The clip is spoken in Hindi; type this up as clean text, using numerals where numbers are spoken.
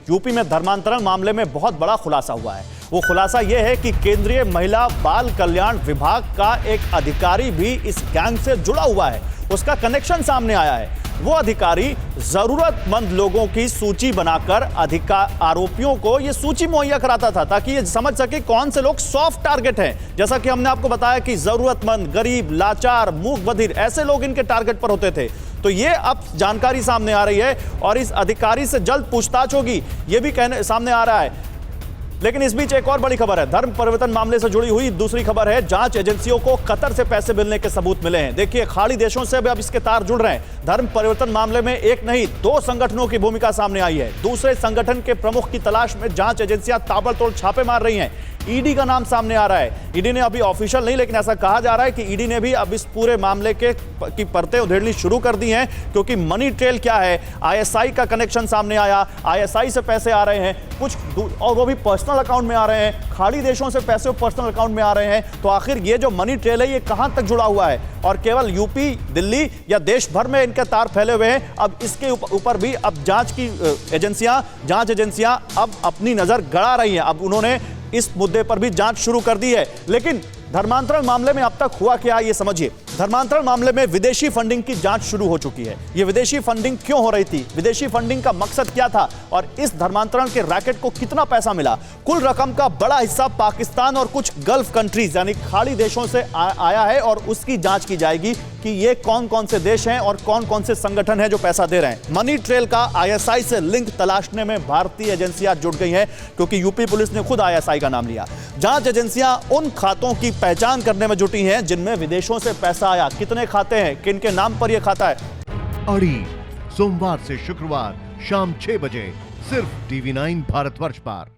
यूपी में धर्मांतरण मामले में बहुत बड़ा खुलासा हुआ है। वो खुलासा यह है कि केंद्रीय महिला बाल कल्याण विभाग का एक अधिकारी भी इस गैंग से जुड़ा हुआ है। उसका कनेक्शन सामने आया है। वो अधिकारी जरूरतमंद लोगों की सूची बनाकर आरोपियों को यह सूची मुहैया कराता था ताकि ये समझ सके कौन से लोग सॉफ्ट टारगेट हैं। जैसा कि हमने आपको बताया कि जरूरतमंद, गरीब, लाचार, मूक बधिर ऐसे लोग इनके टारगेट पर होते थे। तो ये अब जानकारी सामने आ रही है और इस अधिकारी से जल्द पूछताछ होगी, ये भी कहने सामने आ रहा है। लेकिन इस बीच एक और बड़ी खबर है। धर्म परिवर्तन मामले से जुड़ी हुई दूसरी खबर है। जांच एजेंसियों को कतर से पैसे मिलने के सबूत मिले हैं। देखिए, खाड़ी देशों से अब इसके तार जुड़ रहे हैं। धर्म परिवर्तन मामले में एक नहीं 2 संगठनों की भूमिका सामने आई है। दूसरे संगठन के प्रमुख की तलाश में जांच एजेंसियां ताबड़तोड़ छापे मार रही हैं। ईडी का नाम सामने आ रहा है। ईडी ने अभी ऑफिशियल नहीं, लेकिन ऐसा कहा जा रहा है कि ईडी ने भी अब इस पूरे मामले की परतें उधेड़नी शुरू कर दी हैं, क्योंकि मनी ट्रेल क्या है, आईएसआई का कनेक्शन सामने आया, आईएसआई से पैसे आ रहे हैं कुछ, और वो भी पर्सनल अकाउंट में आ रहे हैं। खाड़ी देशों से पैसे पर्सनल अकाउंट में आ रहे हैं। तो आखिर ये जो मनी ट्रेल है ये कहां तक जुड़ा हुआ है, और केवल यूपी, दिल्ली या देश भर में इनके तार फैले हुए हैं। अब इसके ऊपर भी अब जांच एजेंसियां अब अपनी नजर गड़ा रही हैं। अब उन्होंने इस मुद्दे पर भी जांच शुरू कर दी है। लेकिन धर्मांतरण मामले में अब तक हुआ क्या, ये समझिए। धर्मांतरण मामले में विदेशी फंडिंग की जांच शुरू हो चुकी है। ये विदेशी फंडिंग क्यों हो रही थी, विदेशी फंडिंग का मकसद क्या था, और इस धर्मांतरण के रैकेट को कितना पैसा मिला। कुल रकम का बड़ा हिस्सा पाकिस्तान और कुछ गल्फ कंट्रीज यानी खाड़ी देशों से आया है, और उसकी जांच की जाएगी कि ये कौन कौन से देश हैं और कौन कौन से संगठन हैं जो पैसा दे रहे हैं। मनी ट्रेल का आईएसआई से लिंक तलाशने में भारतीय एजेंसियां जुट गई हैं, क्योंकि यूपी पुलिस ने खुद आईएसआई का नाम लिया। जांच एजेंसियां उन खातों की पहचान करने में जुटी हैं जिनमें विदेशों से पैसा आया। कितने खाते हैं, किन के नाम पर यह खाता है। अड़ी सोमवार से शुक्रवार शाम 6 बजे सिर्फ TV9 भारतवर्ष पर।